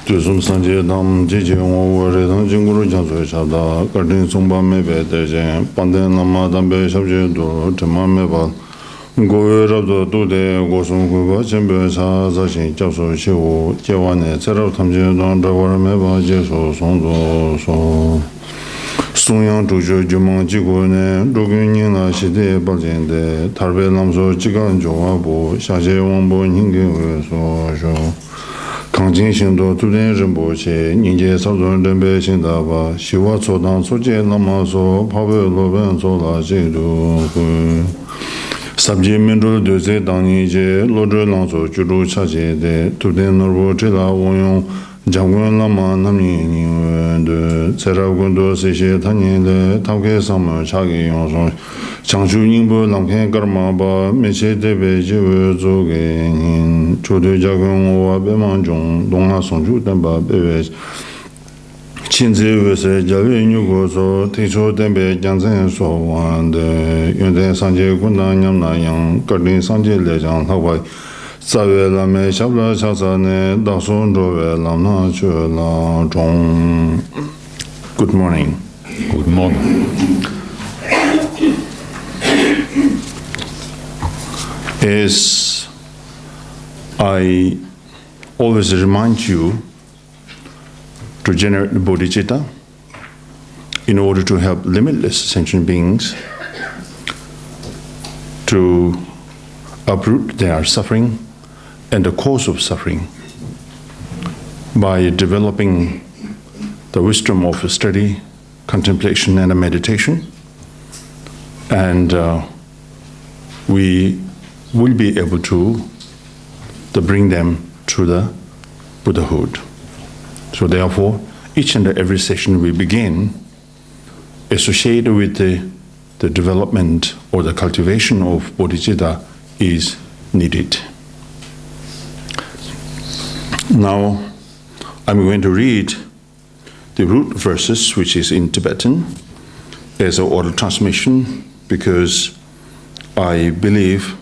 Tusum Sangye Nam Jiji Wa Redang Jinguru Jansu Chada, Gardin Sumba Mebe Dejen, Panden Nama Dambe Shabje Do, Tema Meba, Goye Rabdo Dude, Gosum Guba, Chembe Sa Zashin, Japso Shivu, Jewane, Serab Tamje Don, Dawar Meba, Jeso, Sondo, So. Songyang Zhuzhu Jumang Jigune, Rugun Ningla Shide Baljende, Tarbe Namso Jigan Jowabu, Shaje Wangbo Ningge So Sho. Kangjin Shingdo Tuden Rinpoche, Ningje Sabdun Renbe Shingdaba, Shiwa Tsodan Soje Lama So, Pawe Loben So La Jidu Hu. Sabji Mindul Dose Dangni Je, Lodre Langso Juru Chaje De, Tuden Norbo Chila Wonyong, Jangwen Lama Namni Ningwen De, Serab Gundo Seshe Tanyin De, Tauke Sama Chagi Yongson, Changshu Ningbo Lamken Karma Ba, Meche Debe Jewe Zoge Nin, Chodo Jagwen Owa Beman Jong, Donga Songju Tenpa Bewe, Chinze Wese Jawe Nyugo So, Techo Tenpe Jansen So Wan De, Yonten Sangye Gunda Nyamna Yang, Gardin Sangye Lejang Hawaii, Sawe Lame Shabla Chasane, Dasun Rowe Lamna Chue La Zhong. Good morning. Good morning. As I always remind you to generate the bodhicitta in order to help limitless sentient beings to uproot their suffering and the cause of suffering by developing the wisdom of study, contemplation, and meditation. And we will be able to bring them to the Buddhahood. So therefore, each and every session we begin associated with the development or the cultivation of bodhicitta is needed. Now, I'm going to read the root verses, which is in Tibetan, as an oral transmission, because I believe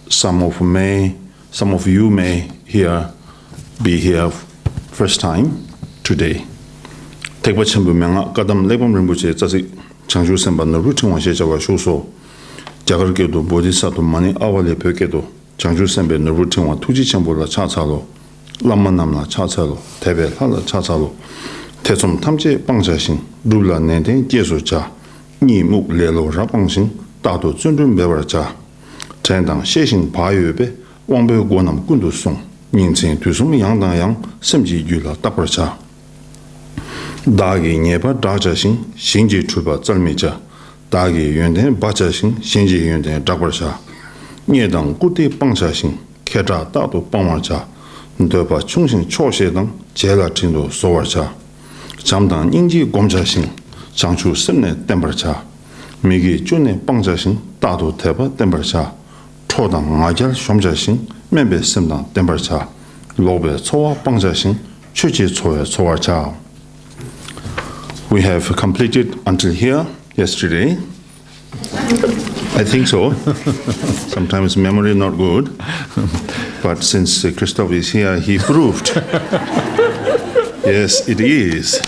some of you may be here first time today. Tekpa Chenpu Menga Kadam Lepam Rinpoche Tzazik Changchub Senpa Norbü Tingwa Shechawa Shuso Jagar Kedo Bodhisattvamaņyāvalī Pyokedo Changchub Senpa Norbü Tingwa Tuji Chenpu La Chachalo Lama Namla Chachalo Tebe Hala Chachalo Tetsum Tamche Pangshaxing Rula Nenten Jesu Cha Ni Muk Lelo Rapangsing Dado Zunrun Bewar Cha Chendang Shexing Payube Wangbe Guanam Gundu Song Ningchen Tusum Yangdang Yang Semji Yula Tapar Cha Dagi Nyenpa Rinpoche Sangye Chuba Zalmeja Dagi Yonten Bachasing Sangye Yonten Drubwang Nyedang Gute Pangshaxing Ketra Dado Pangwarcha Ndoba Chungsing Choshedang Jela Tindo Sowarcha Jamdang Ningji Gomchasing Changchub Semne Tembarcha Migi June Pangshaxing Dado Teba Tembarcha Chodang Ngajal Shomchasing Membe Semdang Tembarcha Lobe Chowa Pangshaxing Chuchi Choya Chowarcha. We have completed until here yesterday. I think so. Sometimes memory not good, but since Christoph is here, he proved. Yes, it is.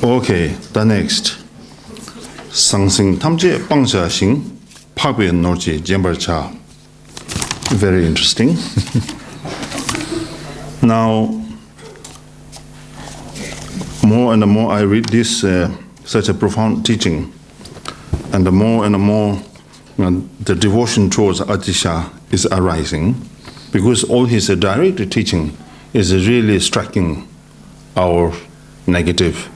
Okay, the next. Sangsing Tamje Pangsha Xing Pakwe Norje Jembarcha. Very interesting. Now, more and more I read this such a profound teaching, and the more the devotion towards Atisha is arising, because all his direct teaching is really striking our negative,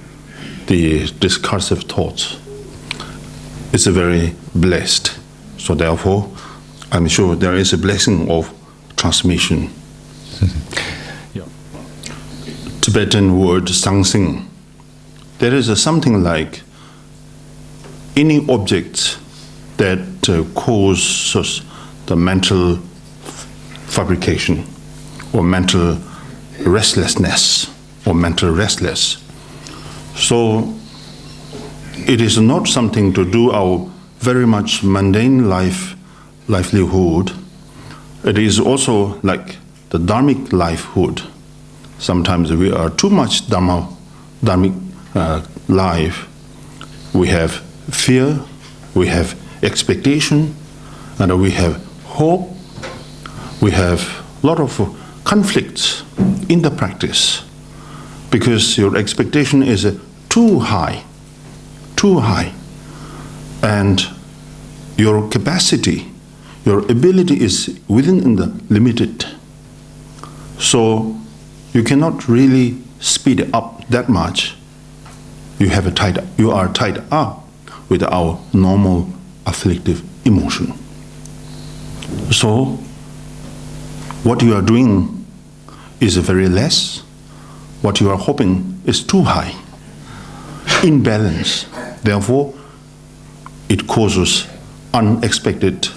the discursive thoughts. It's very blessed. So therefore, I'm sure there is a blessing of transmission. Tibetan word sangsing. There is something like any object that causes the mental fabrication or mental restlessness or mental restless. So it is not something to do our very much mundane livelihood. It is also like the dharmic lifehood. Sometimes we are too much dharmic life. We have fear, we have expectation, and we have hope. We have a lot of conflicts in the practice because your expectation is too high, and your capacity, your ability is within the limited. So you cannot really speed up that much. You are tied up with our normal afflictive emotion. So what you are doing is very less. What you are hoping is too high, imbalance. Therefore, it causes unexpected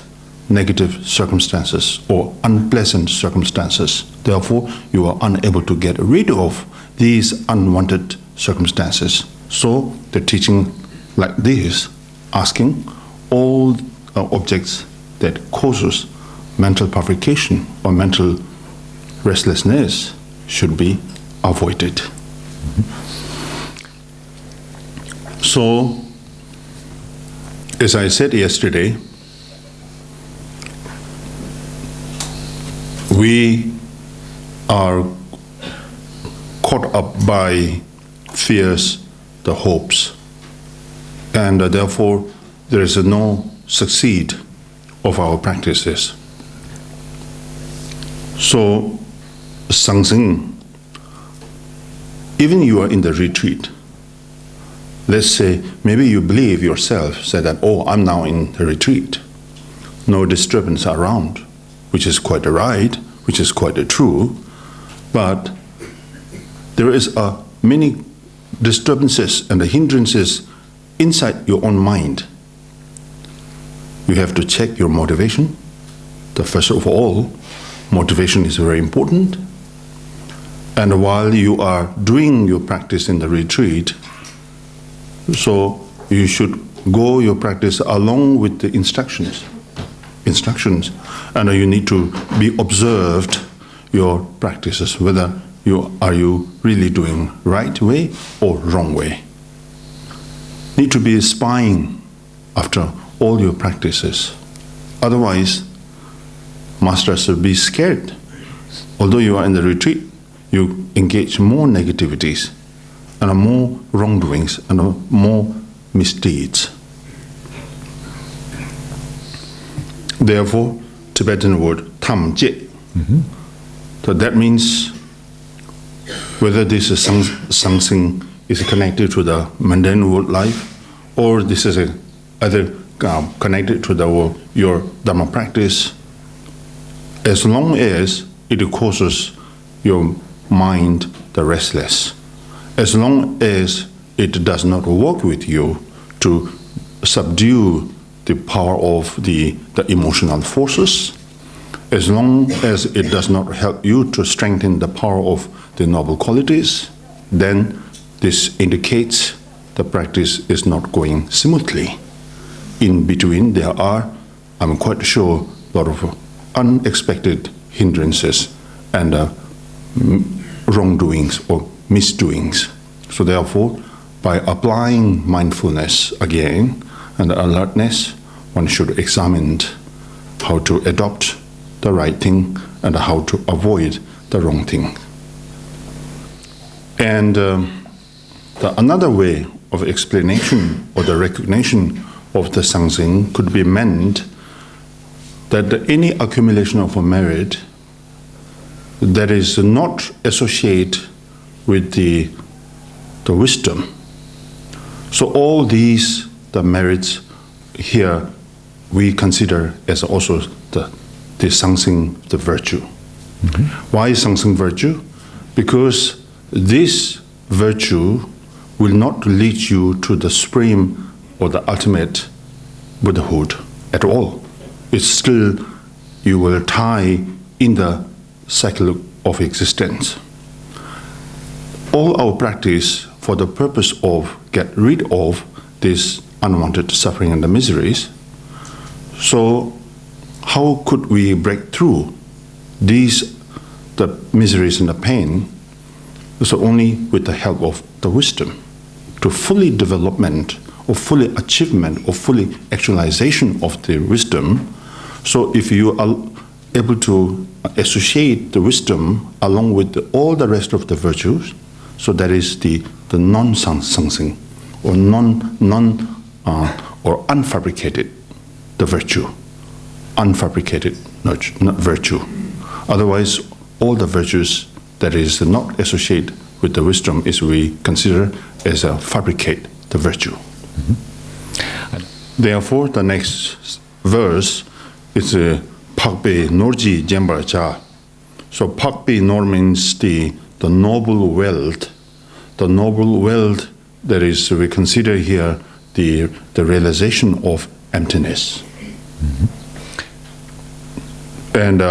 negative circumstances or unpleasant circumstances. Therefore, you are unable to get rid of these unwanted circumstances. So, the teaching like this, asking all objects that causes mental purification or mental restlessness should be avoided. So, as I said yesterday, we are caught up by fears, the hopes, and therefore there is no succeed of our practices. So, Sangsing, even you are in the retreat, let's say maybe you believe yourself, say that, oh, I'm now in the retreat, no disturbance around, which is quite right, which is quite true, but there is many disturbances and the hindrances inside your own mind. You have to check your motivation. First of all, motivation is very important. And while you are doing your practice in the retreat, so you should go your practice along with the instructions, and you need to be observed your practices, whether are you really doing right way or wrong way. Need to be spying after all your practices. Otherwise, masters will be scared. Although you are in the retreat, you engage more negativities and more wrongdoings and more misdeeds. Therefore, Tibetan word tam je. So that means whether this is Sangsing is connected to the mundane world life, or this is either connected to your Dharma practice, as long as it causes your mind the restless, as long as it does not work with you to subdue the power of the emotional forces, as long as it does not help you to strengthen the power of the noble qualities, then this indicates the practice is not going smoothly. In between, there are, I'm quite sure, a lot of unexpected hindrances and wrongdoings or misdoings. So therefore, by applying mindfulness again and alertness, one should examine how to adopt the right thing and how to avoid the wrong thing. And another way of explanation or the recognition of the Sangsing could be meant that any accumulation of a merit that is not associated with the wisdom. So all these, the merits here, we consider as also the Sangsing, the virtue. Why Sangsing virtue? Because this virtue will not lead you to the supreme or the ultimate Buddhahood at all. It's still, you will tie in the cycle of existence. All our practice for the purpose of get rid of this unwanted suffering and the miseries. So how could we break through these the miseries and the pain. So only with the help of the wisdom to fully development or fully achievement or fully actualization of the wisdom. So if you are able to associate the wisdom along with all the rest of the virtues, so that is the non-sangsing or or unfabricated the virtue, unfabricated not virtue. Otherwise, all the virtues that is not associated with the wisdom is we consider as a fabricate the virtue. Therefore, the next verse is Pakpe Norji Jembarcha. So Pakpe Nor means the noble wealth. The noble wealth that is we consider here the realization of emptiness. And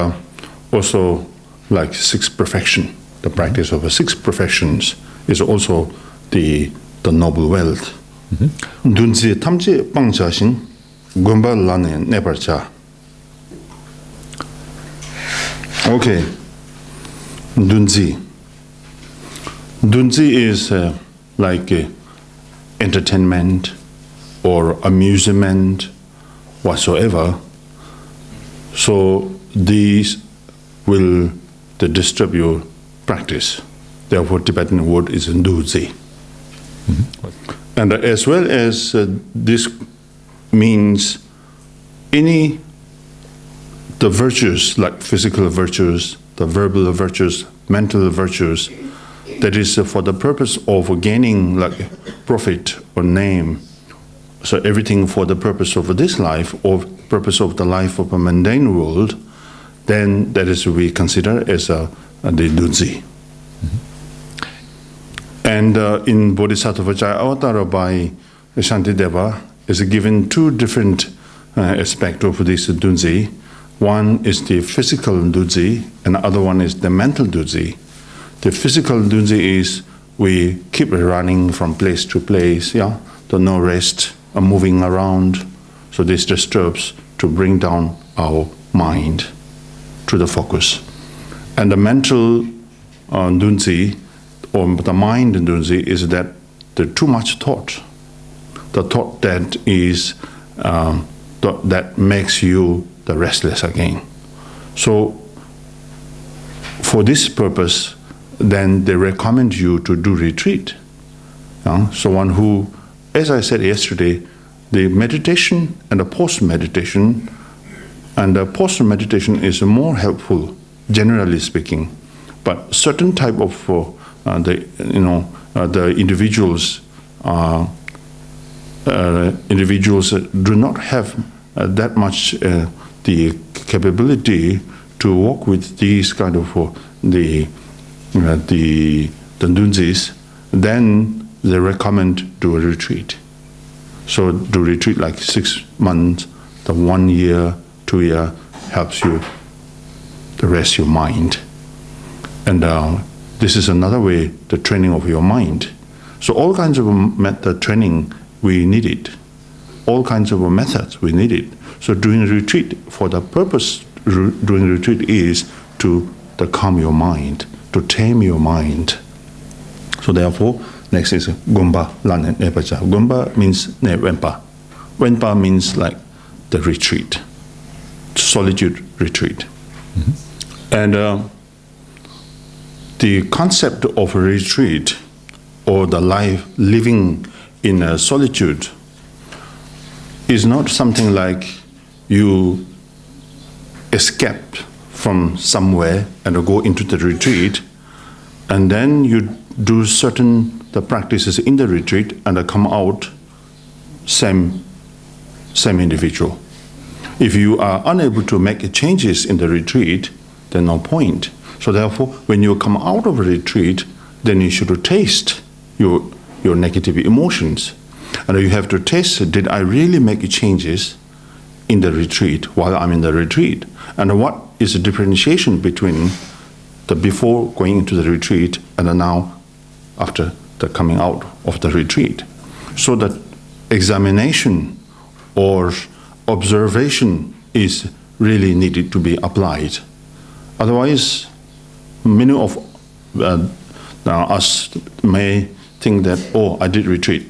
also like sixth perfection, the practice of the six perfections is also the noble wealth. Dunzi tamji pangchashin gomba lane neparcha. Okay, Dunzi. Dunzi is like entertainment or amusement, whatsoever. So these will disturb your practice. Therefore, Tibetan word is Dunzi. And as well as this means the virtues like physical virtues, the verbal virtues, mental virtues, that is for the purpose of gaining like profit or name. So everything for the purpose of this life or purpose of the life of a mundane world, then that is we consider as the Dunzi. And in Bodhisattva Avatar by Shantideva is given two different aspects of this Dunzi. One is the physical Dunzi, and the other one is the mental Dunzi. The physical Dunzi is we keep running from place to place, the no rest, moving around. So this disturbs to bring down our mind to the focus. And the mental Dunzi, or the mind Dunzi, is that the too much thought. The thought that is that makes you the restless again. So for this purpose, then they recommend you to do retreat. So one who, as I said yesterday, the meditation and the post-meditation, and the post-meditation is more helpful, generally speaking. But certain type of the individuals do not have that much the capability to work with these kind of the Dunzis, then they recommend do a retreat. So do retreat like 6 months, the 1 year, 2 year helps you to rest your mind. And this is another way, the training of your mind. So all kinds of method training, we need it. All kinds of methods, we need it. So doing a retreat, for the purpose doing a retreat is to calm your mind, to tame your mind. So therefore, next is Gomba Lan Nepacha. Gomba means ne Wenpa. Wenpa means like the retreat, solitude retreat. And the concept of a retreat or the life living in a solitude is not something like you escape from somewhere and go into the retreat, and then you do the practices in the retreat and come out same individual. If you are unable to make changes in the retreat, then no point. So therefore, when you come out of a retreat, then you should taste your negative emotions. And you have to taste, did I really make changes in the retreat while I'm in the retreat? And what is the differentiation between the before going into the retreat and the now after the coming out of the retreat? So that examination or observation is really needed to be applied. Otherwise, Many of us may think that, oh, I did retreat.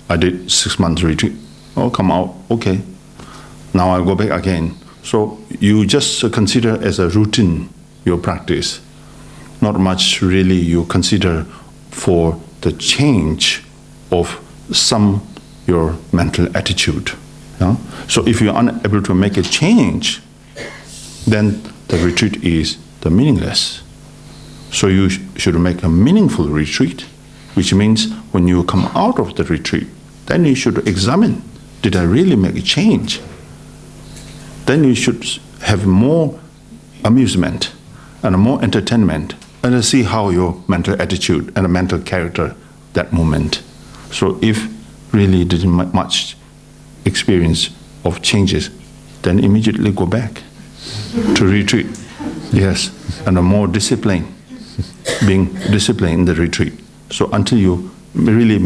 I did 6 months retreat. Oh, come out, okay. Now I go back again. So you just consider as a routine your practice. Not much really you consider for the change of your mental attitude. Yeah? So if you're unable to make a change, then the retreat is meaningless. So you should make a meaningful retreat, which means when you come out of the retreat, then you should examine, did I really make a change? Then you should have more amusement and more entertainment and see how your mental attitude and mental character that moment. So if really didn't much experience of changes, then immediately go back to retreat. Yes, and a more discipline, being disciplined in the retreat. So until you really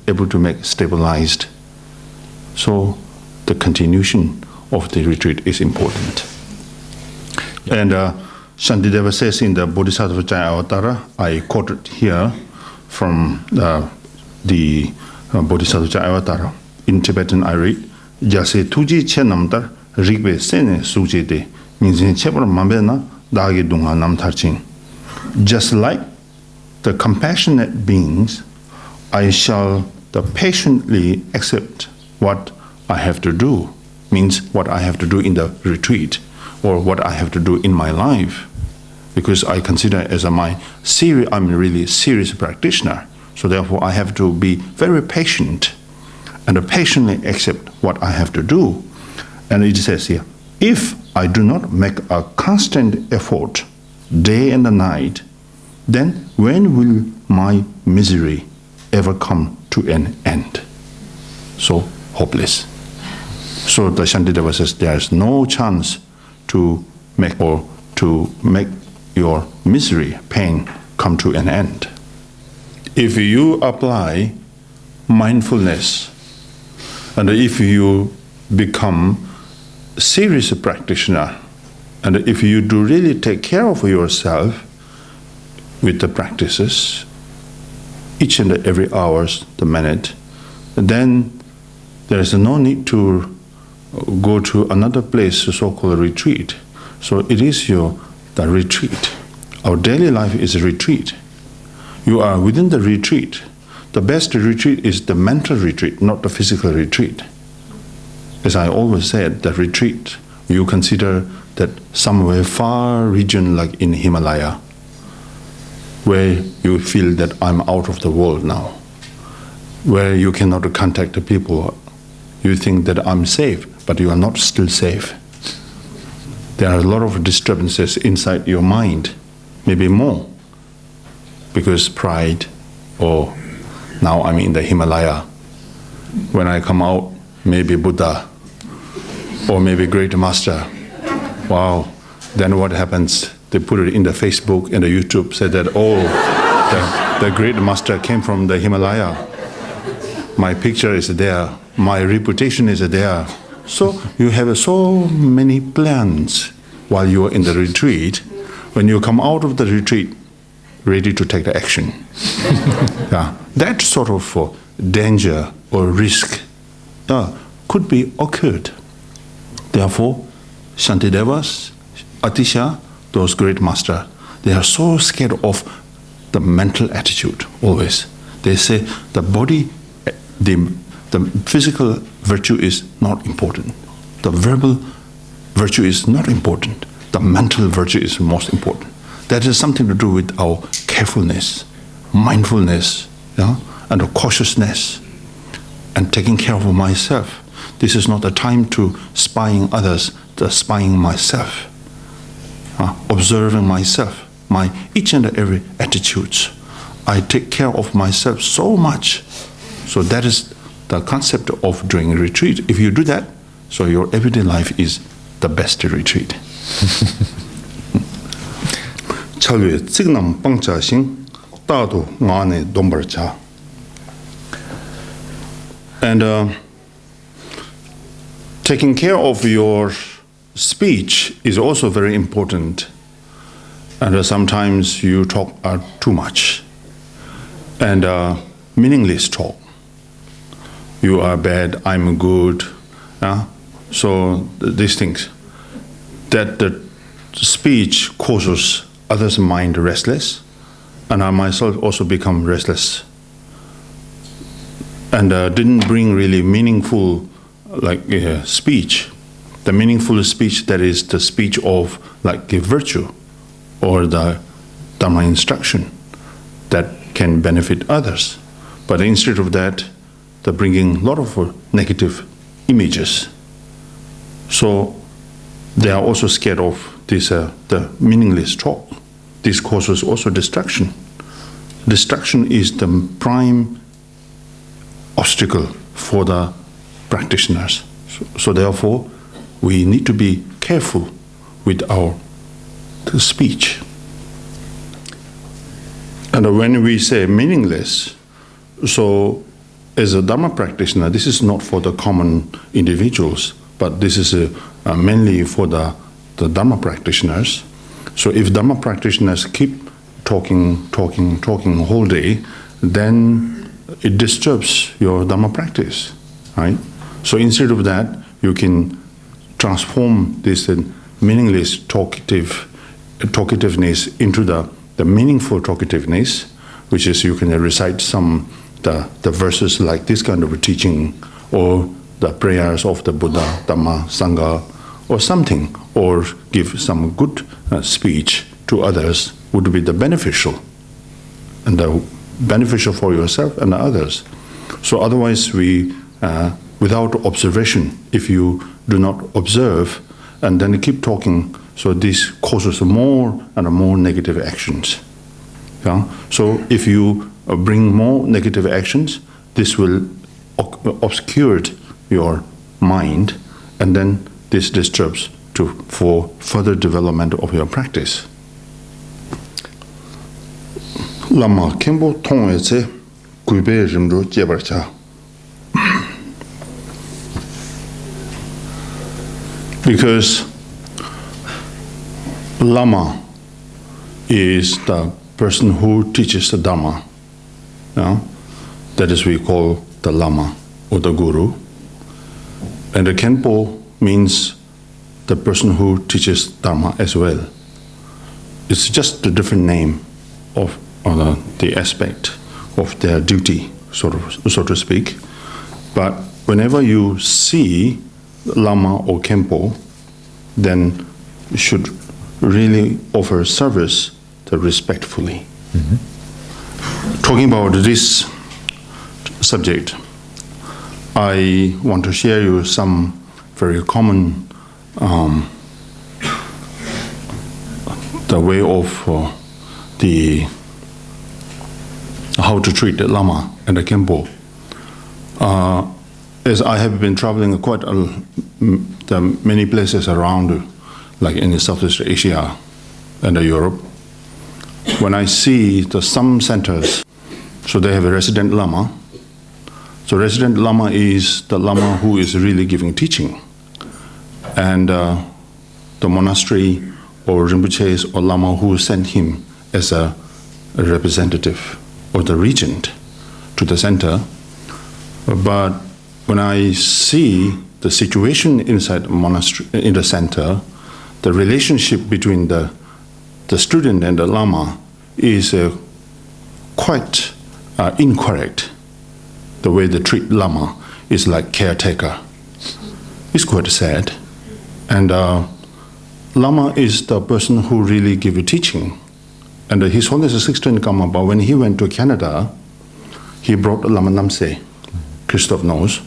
able to make stabilized. So the continuation of the retreat is important. Yeah. And Shantideva says in the Bodhisattvamaņyāvalī, I quoted here from the Bodhisattvamaņyāvalī. In Tibetan I read, Jase tuji che namtar rigbe sene suje de minzin chepar mambena dagi dunga nam tarching. Just like the compassionate beings, I shall patiently accept what I have to do, means what I have to do in the retreat or what I have to do in my life, because I consider as I'm a really serious practitioner. So therefore I have to be very patient and patiently accept what I have to do. And it says here, if I do not make a constant effort day and night, then when will my misery ever come to an end? So hopeless. So the Shantideva says there is no chance to make your misery, pain, come to an end. If you apply mindfulness and if you become a serious practitioner and if you do really take care of yourself with the practices, each and every hour, the minute, then there is no need to go to another place, so-called retreat. So it is the retreat. Our daily life is a retreat. You are within the retreat. The best retreat is the mental retreat, not the physical retreat. As I always said, the retreat, you consider that somewhere far region like in Himalaya, where you feel that I'm out of the world now, where you cannot contact the people. You think that I'm safe, but you are not still safe. There are a lot of disturbances inside your mind, maybe more, because pride, or now I'm in the Himalaya. When I come out, maybe Buddha, or maybe Great Master. Wow, then what happens? They put it in the Facebook and the YouTube, said that, oh, the Great Master came from the Himalaya. My picture is there, my reputation is there. So you have so many plans while you are in the retreat. When you come out of the retreat, ready to take the action. Yeah, that sort of danger or risk could be occurred. Therefore, Shantidevas, Atisha, those great masters, they are so scared of the mental attitude always. They say the body, the physical virtue is not important. The verbal virtue is not important. The mental virtue is most important. That has something to do with our carefulness, mindfulness, and cautiousness, and taking care of myself. This is not the time to spying others, the spying myself, observing myself, my each and every attitudes. I take care of myself so much. So that is the concept of doing a retreat. If you do that, so your everyday life is the best retreat. Chalwe tsignam pangcha sing tado ngane dombarcha. And taking care of your speech is also very important. And sometimes you talk too much. And meaningless talk. You are bad, I'm good. So these things. That the speech causes others' mind restless, and I myself also become restless. And didn't bring really meaningful speech. The meaningful speech, that is the speech of like the virtue or the Dharma instruction that can benefit others. But instead of that, they're bringing a lot of negative images. So they are also scared of this, the meaningless talk. This causes also distraction. Distraction is the prime obstacle for the practitioners. So therefore, we need to be careful with our speech. And when we say meaningless, so as a Dharma practitioner, this is not for the common individuals, but this is mainly for the Dharma practitioners. So if Dharma practitioners keep talking whole day, then it disturbs your Dharma practice, right? So instead of that, you can transform this meaningless talkativeness into the meaningful talkativeness, which is you can recite the verses like this kind of a teaching, or the prayers of the Buddha, Dhamma, Sangha, or something, or give some good speech to others would be the beneficial, and the beneficial for yourself and others. So otherwise we, without observation, if you do not observe and then keep talking, so this causes more and more negative actions. Yeah? So if you bring more negative actions, this will obscure your mind, and then this disturbs for further development of your practice. Lama kembo tongwe tse gube rimro jebarcha. Because Lama is the person who teaches the Dharma. That is we call the Lama or the Guru. And the Khenpo means the person who teaches Dharma as well. It's just a different name of the aspect of their duty, so to speak. But whenever you see Lama or Khenpo, then you should really offer service respectfully. Mm-hmm. Talking about this subject, I want to share you some very common the way of how to treat the Lama and the Khenpo. As I have been traveling quite many places around, like in Southeast Asia and Europe, when I see some centers, so they have a resident Lama. So resident Lama is the Lama who is really giving teaching. And the monastery or Rinpoches or Lama who sent him as a representative or the regent to the center. But when I see the situation inside the monastery, in the center, the relationship between the student and the Lama is quite incorrect. The way they treat Lama is like caretaker. It's quite sad. And Lama is the person who really gives a teaching. And His Holiness the 16th Karmapa, when he went to Canada, he brought Lama Namse. Christoph knows.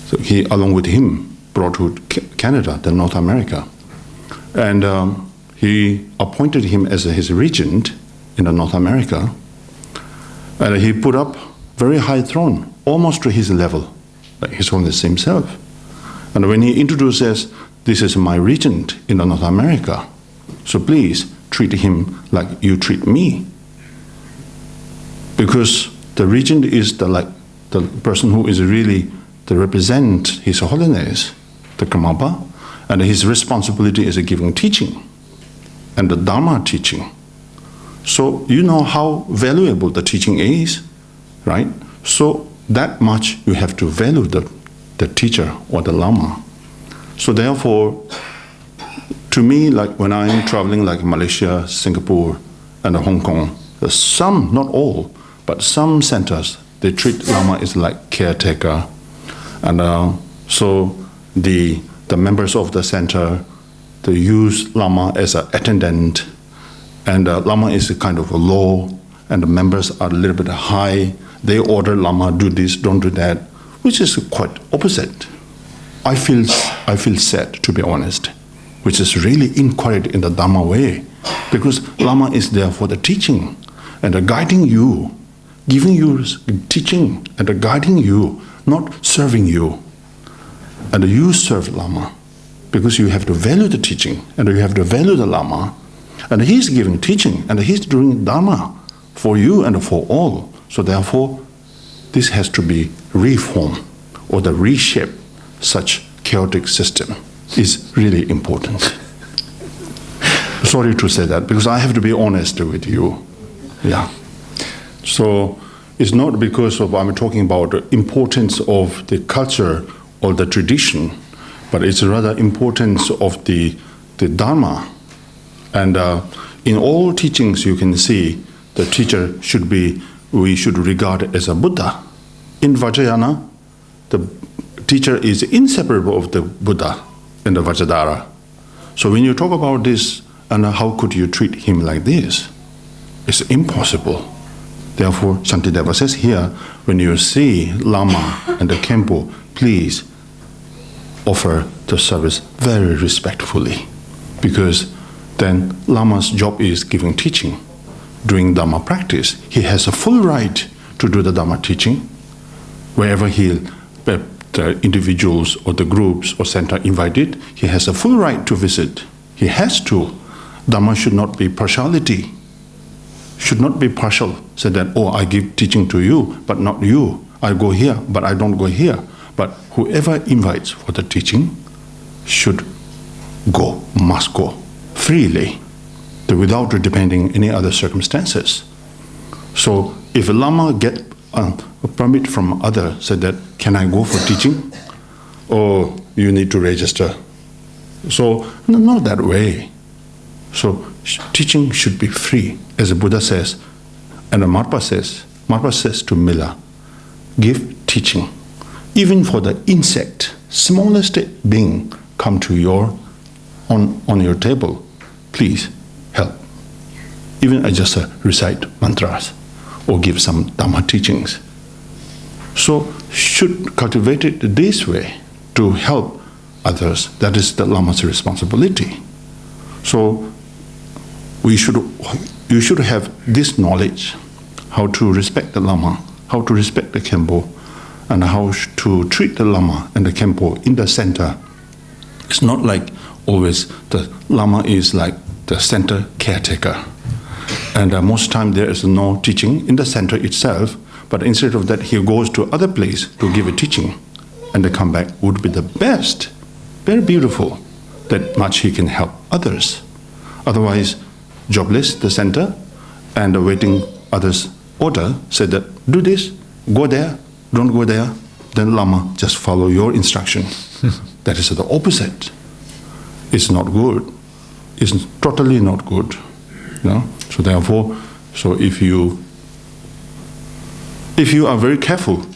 So he, along with him, brought to Canada, then North America. And he appointed him as his regent in North America. And he put up very high throne, almost to his level, like His Holiness himself. And when he introduces, this is my regent in North America, so please treat him like you treat me. Because the regent is the person who is really to represent His Holiness, the Karmapa, and his responsibility is giving teaching. and the Dharma teaching. So you know how valuable the teaching is, right? So that much you have to value the teacher or the Lama. So therefore, to me, like when I'm traveling like Malaysia, Singapore, and Hong Kong, there's some, not all, but some centers, they treat Lama as like caretaker. And so the members of the center, they use Lama as an attendant, and Lama is a kind of a law, and the members are a little bit high. They order Lama, do this, don't do that, which is quite opposite. I feel sad, to be honest, which is really encouraged in the Dharma way, because Lama is there for the teaching and guiding you, giving you teaching and guiding you, not serving you. And you serve Lama because you have to value the teaching and you have to value the Lama, and he's giving teaching and he's doing Dharma for you and for all. So therefore, this has to be reformed or the reshape. Such chaotic system is really important. Sorry to say that, because I have to be honest with you. Yeah. So it's not because of I'm talking about the importance of the culture or the tradition, but it's rather importance of the Dharma. And in all teachings you can see the teacher we should regard as a Buddha. In Vajrayana, the teacher is inseparable of the Buddha in the Vajradhara. So when you talk about this, and how could you treat him like this? It's impossible. Therefore, Shantideva says here, when you see Lama and the Khenpo, please offer the service very respectfully, because then Lama's job is giving teaching, doing Dharma practice. He has a full right to do the Dharma teaching wherever the individuals or the groups or center invited. He has a full right to visit. He has to. Dharma should not be partiality. Should not be partial. Say that, oh, I give teaching to you, but not you. I go here, but I don't go here. But whoever invites for the teaching should go, must go freely, without depending any other circumstances. So if a Lama get a permit from other, said that, can I go for teaching? Or you need to register. So not that way. So teaching should be free, as the Buddha says, and the Marpa says to Mila, give teaching. Even for the insect, smallest being come to on your table, please help. Even I just recite mantras or give some Dhamma teachings. So should cultivate it this way to help others. That is the Lama's responsibility. So you should have this knowledge, how to respect the Lama, how to respect the Khenpo, and how to treat the Lama and the Khenpo in the center. It's not like always the Lama is like the center caretaker. And most time there is no teaching in the center itself, but instead of that he goes to other place to give a teaching and they come back would be the best. Very beautiful. That much he can help others. Otherwise, jobless, the center, and awaiting others' order, said that, do this, go there, don't go there, then Lama just follow your instruction. That is the opposite. It's not good. It's totally not good. You know? So therefore, if you are very careful,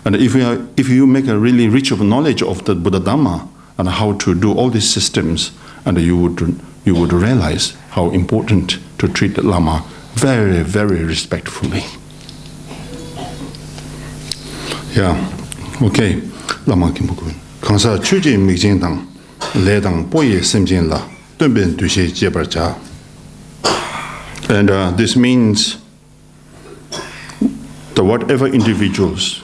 and if you make a really rich of knowledge of the Buddha Dhamma and how to do all these systems, and you would realize how important to treat the Lama very, very respectfully. Yeah, okay. Lama Kimpo. Kansa chuji mikjing dang, le dang boye simjing la, dunben dushe jebarja. And this means the whatever individuals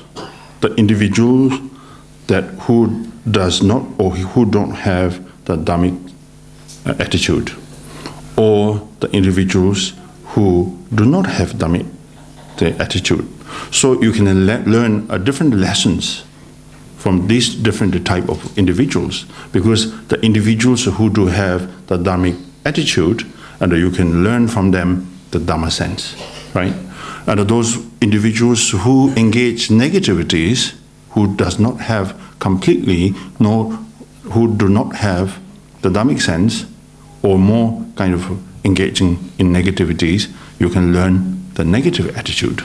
that who does not or who don't have the Dhammic attitude, or the individuals who do not have Dhammic attitude. So you can learn different lessons from these different type of individuals, because the individuals who do have the Dhammic attitude and you can learn from them the Dhamma sense, right? And those individuals who engage negativities, who does not have completely, nor who do not have the Dhammic sense, or more kind of engaging in negativities, you can learn the negative attitude.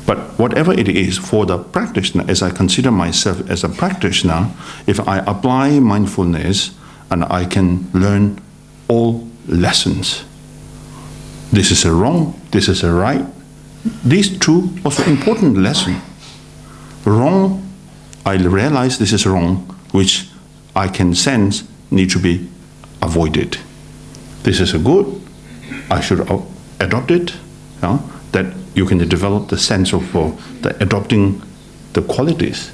But whatever it is for the practitioner, as I consider myself as a practitioner, if I apply mindfulness and I can learn all lessons, this is a wrong, this is a right. These two also important lessons. Wrong, I realize this is wrong, which I can sense need to be avoided. This is a good, I should adopt it, that you can develop the sense of the adopting the qualities,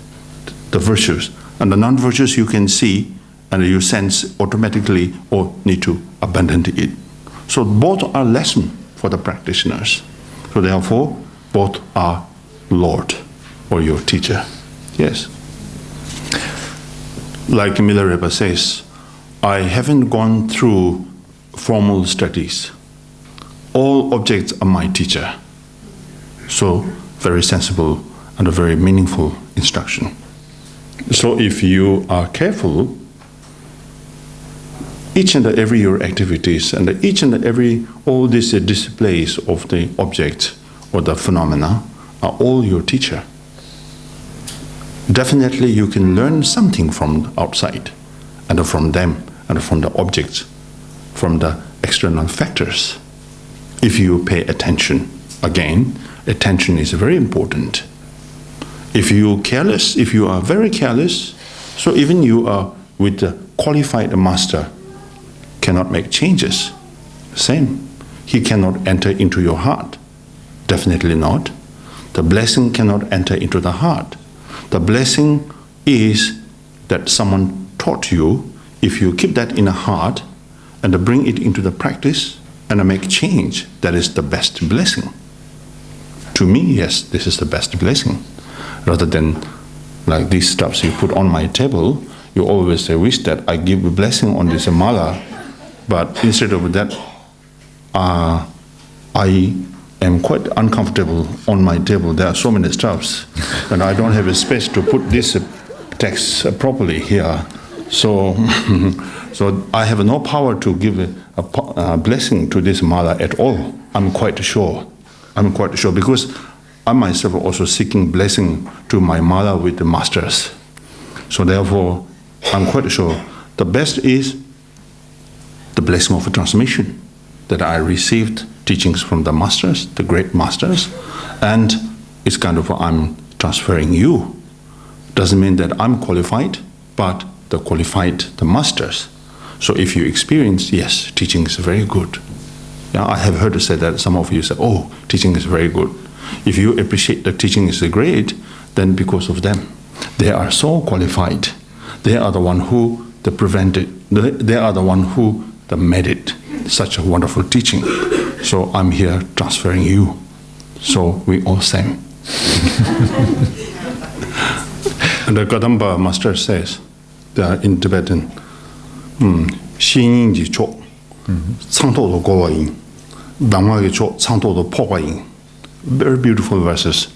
the virtues, and the non-virtues you can see and you sense automatically or need to abandon it. So both are lessons for the practitioners. So therefore, both are Lord or your teacher. Yes. Like Milarepa says, I haven't gone through formal studies. All objects are my teacher. So very sensible and a very meaningful instruction. So if you are careful, each and every your activities and each and every all these displays of the object or the phenomena are all your teacher. Definitely you can learn something from outside and from them and from the objects, from the external factors. If you pay attention, again, attention is very important. If you are very careless, so even you are with a qualified master, cannot make changes. Same. He cannot enter into your heart. Definitely not. The blessing cannot enter into the heart. The blessing is that someone taught you. If you keep that in the heart and bring it into the practice and make change, that is the best blessing. To me, yes, this is the best blessing. Rather than like these stuffs you put on my table, you always wish that I give a blessing on this mala, but instead of that, I am quite uncomfortable on my table. There are so many stuffs, and I don't have a space to put this text properly here. So, so I have no power to give a blessing to this mala at all. I'm quite sure because I myself also seeking blessing to my mala with the masters. So therefore, I'm quite sure the best is the blessing of transmission, that I received teachings from the masters, the great masters, and it's kind of I'm transferring you. Doesn't mean that I'm qualified, but the masters. So if you experience, yes, teaching is very good. Yeah, I have heard say that some of you say, oh, teaching is very good. If you appreciate that teaching is great, then because of them, they are so qualified. They are the one who they are the one who made it. Such a wonderful teaching. So I'm here transferring you. So we all same. And the Kadamba master says, in Tibetan, Xinyin ji cho, Cangto do gowa yin, Dhamma ji cho, Cangto do pokwa yin. Very beautiful verses.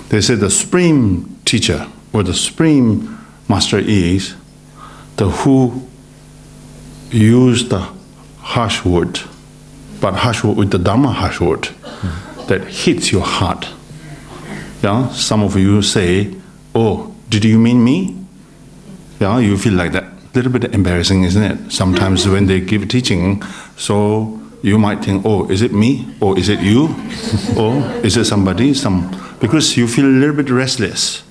They say the supreme teacher or the supreme master is the who used the harsh word, but harsh word with the Dhamma harsh word that hits your heart. Yeah, some of you say, "Oh, did you mean me?" Yeah, you feel like that. A little bit embarrassing, isn't it? Sometimes when they give teaching, so you might think, "Oh, is it me? Or is it you? Or is it somebody?" Because you feel a little bit restless.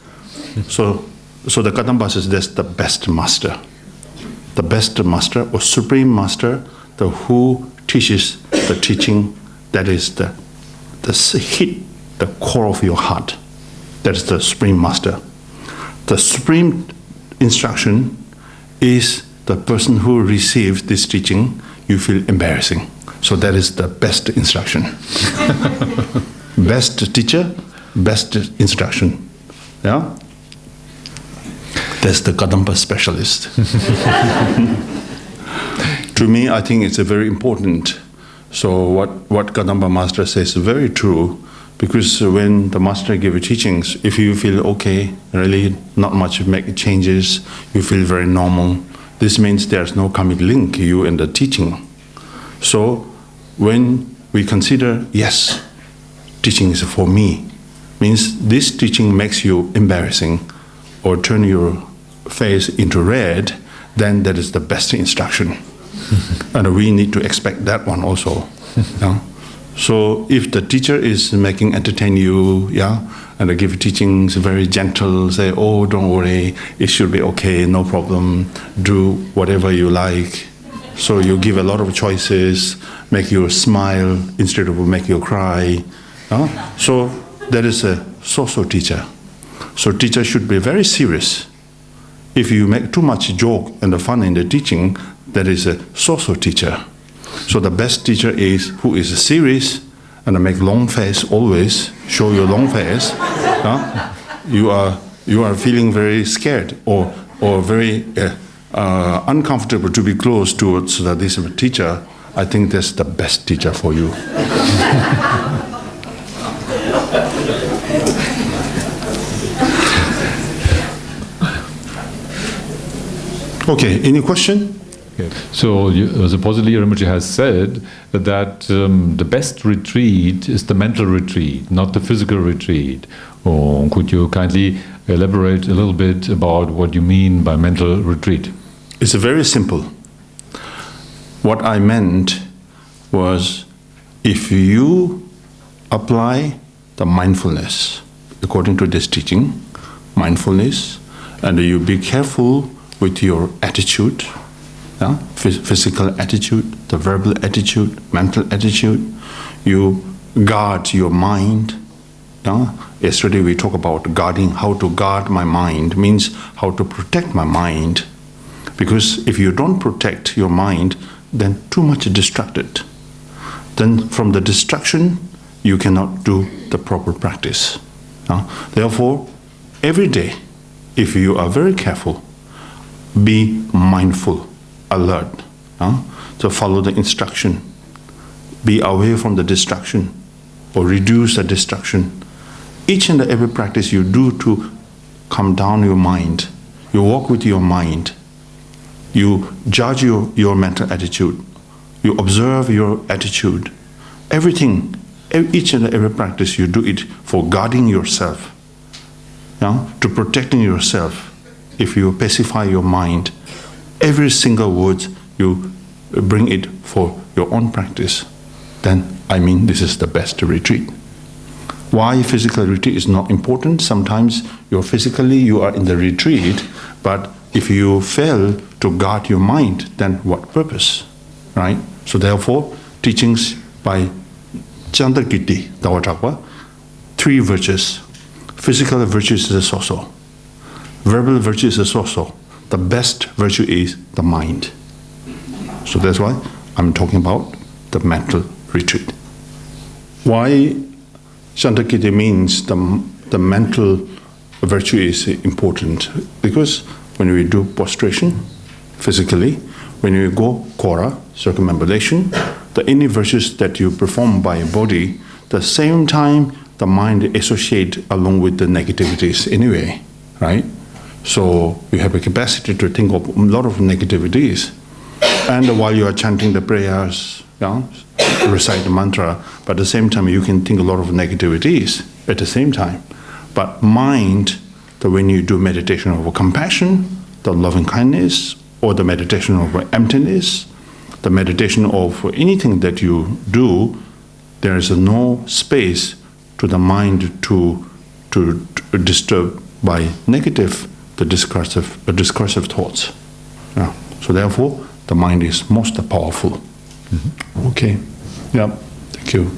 So the Kadamba says that's the best master. The best master or supreme master, the who teaches the teaching that is the hit the core of your heart. That is the supreme master. The supreme instruction is the person who receives this teaching. You feel embarrassing. So that is the best instruction. Best teacher, best instruction. Yeah. That's the Kadamba specialist. To me, I think it's a very important So what Kadamba Master says is very true, because when the Master gives teachings, if you feel okay, really not much make changes, you feel very normal, this means there's no karmic link you and the teaching. So when we consider, yes, teaching is for me, means this teaching makes you embarrassing or turn your face into red, then that is the best instruction. And we need to expect that one also. Yeah? So if the teacher is making entertain you, and they give teachings very gentle, say, oh, don't worry, it should be okay, no problem, do whatever you like. So you give a lot of choices, make you smile instead of make you cry. So that is a so-so teacher. So teacher should be very serious. If you make too much joke and the fun in the teaching, that is a so-so teacher. So the best teacher is who is serious and make long face always, show your long face. You are feeling very scared or very uncomfortable to be close towards this teacher. I think that's the best teacher for you. Okay, any question? Okay. So supposedly Rinpoche has said that the best retreat is the mental retreat, not the physical retreat. Or could you kindly elaborate a little bit about what you mean by mental retreat? It's very simple. What I meant was, if you apply the mindfulness, according to this teaching, mindfulness, and you be careful with your attitude, physical attitude, the verbal attitude, mental attitude, you guard your mind. Yesterday we talked about guarding, how to guard my mind, means how to protect my mind. Because if you don't protect your mind, then too much distracted. Then from the distraction, you cannot do the proper practice. Therefore, every day, if you are very careful, be mindful, alert. So follow the instruction. Be away from the distraction or reduce the distraction. Each and every practice you do to calm down your mind. You walk with your mind. You judge your mental attitude. You observe your attitude. Everything, each and every practice you do it for guarding yourself, to protecting yourself. If you pacify your mind, every single word you bring it for your own practice, then this is the best retreat. Why physical retreat is not important? Sometimes you are in the retreat, but if you fail to guard your mind, then what purpose, right? So therefore, teachings by Chandrakirti Dawatakwa, 3 virtues. Physical virtues is a so-so. Verbal virtue is a so-so. The best virtue is the mind. So that's why I'm talking about the mental retreat. Why Chandrakirti means the mental virtue is important? Because when we do prostration physically, when you go kora, circumambulation, any virtues that you perform by your body, the same time the mind associate along with the negativities anyway, right? So you have a capacity to think of a lot of negativities. And while you are chanting the prayers, recite the mantra, but at the same time you can think a lot of negativities at the same time. But mind, when you do meditation of compassion, the loving kindness, or the meditation of emptiness, the meditation of anything that you do, there is no space to the mind to disturb by negative, the discursive thoughts. So therefore, the mind is most powerful. Okay. Yeah. Thank you.